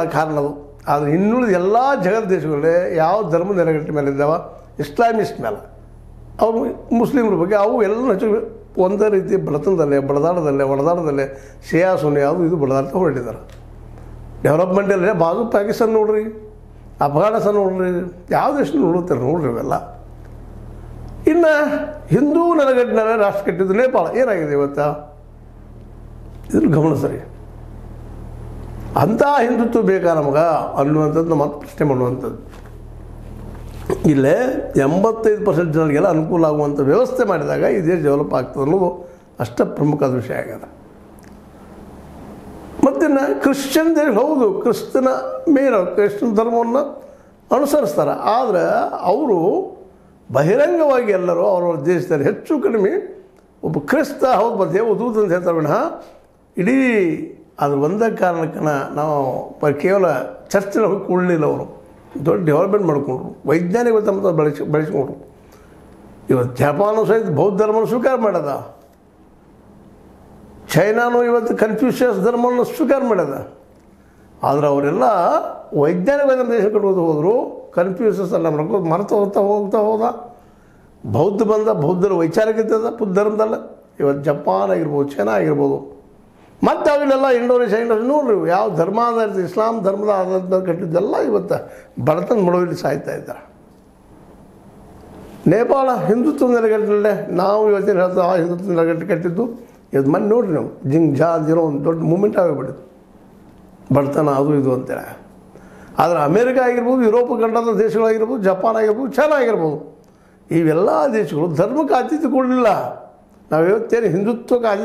ಕಾರಣದು. ಆದರೆ ಇನ್ನುಳಿದ ಎಲ್ಲ ಜಗತ್ ದೇಶಗಳಲ್ಲಿ ಯಾವ ಧರ್ಮ ನೆಲೆಗಟ್ಟಿನ ಮೇಲೆ ಇದ್ದಾವ, ಇಸ್ಲಾಮಿಸ್ಟ್ ಮೇಲೆ, ಅವರು ಮುಸ್ಲಿಮ್ರ ಬಗ್ಗೆ ಅವು ಎಲ್ಲ ಒಂದೇ ರೀತಿ ಬಡತನದಲ್ಲೇ ಒಡದಾಡದಲ್ಲೇ ಶಿಯಾ ಸುನ್ನಿ ಅದು ಇದು ಬಡದಾಡ್ತಾ ಹೊರಟಿದ್ದಾರೆ. ಡೆವಲಪ್ಮೆಂಟಲ್ಲೇ ಬಾಜು ಪಾಕಿಸ್ತಾನ ನೋಡ್ರಿ, ಅಫ್ಘಾನಿಸ್ತಾನ ನೋಡ್ರಿ, ಯಾವ ದೇಶ ನೋಡುತ್ತಾರೆ ನೋಡ್ರಿ ಇವೆಲ್ಲ. ಇನ್ನು ಹಿಂದೂ ನೆಲೆಗಟ್ಟಿನ ರಾಷ್ಟ್ರ ಕಟ್ಟಿದ್ದು ನೇಪಾಳ ಏನಾಗಿದೆ ಇವತ್ತು, ಇದ್ರ ಗಮನಿಸ್ರಿ. ಅಂಥ ಹಿಂದುತ್ವ ಬೇಕಾ ನಮಗೆ ಅನ್ನುವಂಥದ್ದು ನಮ್ಮ ಪ್ರಶ್ನೆ ಮಾಡುವಂಥದ್ದು. ಇಲ್ಲೇ 85% ಜನರಿಗೆಲ್ಲ ಅನುಕೂಲ ಆಗುವಂಥ ವ್ಯವಸ್ಥೆ ಮಾಡಿದಾಗ ಈ ದೇಶ ಡೆವಲಪ್ ಆಗ್ತದೆ ಅನ್ನೋದು ಅಷ್ಟೇ ಪ್ರಮುಖವಾದ ವಿಷಯ ಆಗಿದೆ. ಮತ್ತಿನ್ನು ಕ್ರಿಶ್ಚಿಯನ್ ದೇಶ, ಹೌದು ಕ್ರಿಸ್ತನ ಕ್ರಿಶ್ಚಿಯನ್ ಧರ್ಮವನ್ನು ಅನುಸರಿಸ್ತಾರೆ. ಆದರೆ ಅವರು ಬಹಿರಂಗವಾಗಿ ಎಲ್ಲರೂ ಅವರವ್ರ ದೇಶದಲ್ಲಿ ಹೆಚ್ಚು ಕಡಿಮೆ ಒಬ್ಬ ಕ್ರಿಸ್ತ ಹೌದು ಮತ್ತು ದೇವದೂತ ಅಂತ ಹೇಳ್ತಾರೆ ವಿನಃ ಇಡೀ ಅದ್ರ ಒಂದೇ ಕಾರಣಕ್ಕೆ ನಾವು ಕೇವಲ ಚರ್ಚಿನ ಹೋಗಿ ಕೂಡಲಿಲ್ಲ. ಅವರು ದೊಡ್ಡ ಡೆವಲಪ್ಮೆಂಟ್ ಮಾಡಿಕೊಂಡ್ರು, ವೈಜ್ಞಾನಿಕ ತಮ್ಮ ಬೆಳೆಸ್ಕೊಂಡ್ರು. ಇವತ್ತು ಜಪಾನು ಸಹಿತ ಬೌದ್ಧ ಧರ್ಮವನ್ನು ಸ್ವೀಕಾರ ಮಾಡ್ಯದ, ಚೈನಾನು ಇವತ್ತು ಕನ್ಫ್ಯೂಷಿಯಸ್ ಧರ್ಮವನ್ನು ಸ್ವೀಕಾರ ಮಾಡ್ಯದ. ಆದರೆ ಅವರೆಲ್ಲ ವೈಜ್ಞಾನಿಕ ನಮ್ಮ ದೇಶ ಕಟ್ಟೋದು ಹೋದರು, ಕನ್ಫ್ಯೂಷಸ್ ಎಲ್ಲ ಮಾಡ್ಕೊಂಡು ಹೋಗ್ತಾ ಹೋದ. ಬೌದ್ಧರ ವೈಚಾರಿಕತೆ ಅದ ಬುದ್ಧ ಧರ್ಮದಲ್ಲ. ಇವತ್ತು ಜಪಾನ್ ಆಗಿರ್ಬೋದು, ಚೈನಾ ಆಗಿರ್ಬೋದು, ಮತ್ತು ಅವೆಲ್ಲ ಇಂಡೋನೇಷ್ಯಾ ನೋಡ್ರಿ ಯಾವ ಧರ್ಮ ಆಧಾರಿತ ಇಸ್ಲಾಂ ಧರ್ಮದ ಆಧಾರದ ಕಟ್ಟಿದ್ದೆಲ್ಲ ಇವತ್ತು ಬಡತನ ಮಡುವಲ್ಲಿ ಸಾಯ್ತಾ ಇದ್ದಾರೆ. ನೇಪಾಳ ಹಿಂದುತ್ವ ನೆಲೆಗಟ್ಟಿನಲ್ಲೇ ನಾವು ಇವತ್ತಿನ ಹೇಳ್ತಾ ಆ ಹಿಂದುತ್ವ ನೆಲೆಗಟ್ಟು ಕಟ್ಟಿದ್ದು ಇದು ಮೊನ್ನೆ ನೋಡ್ರಿ ನಾವು ಜಿಂಗ್ ಜಾ ಅಂದಿರೋ ಒಂದು ದೊಡ್ಡ ಮೂಮೆಂಟ್ ಆಗಿಬಿಟ್ಟಿದ್ದು ಬಡತನ ಅದು ಇದು ಅಂತೇಳಿ. ಆದರೆ ಅಮೇರಿಕ ಆಗಿರ್ಬೋದು, ಯುರೋಪ್ ಖಂಡದ ದೇಶಗಳಾಗಿರ್ಬೋದು, ಜಪಾನ್ ಆಗಿರ್ಬೋದು, ಚೈನಾ ಆಗಿರ್ಬೋದು, ಇವೆಲ್ಲ ದೇಶಗಳು ಧರ್ಮಕ್ಕೆ ಆದ್ಯತೆ ಕೊಡಲಿಲ್ಲ. ನಾವು ಇವತ್ತೇನು ಹಿಂದುತ್ವಕ್ಕೆ ಆದ್ಯತೆ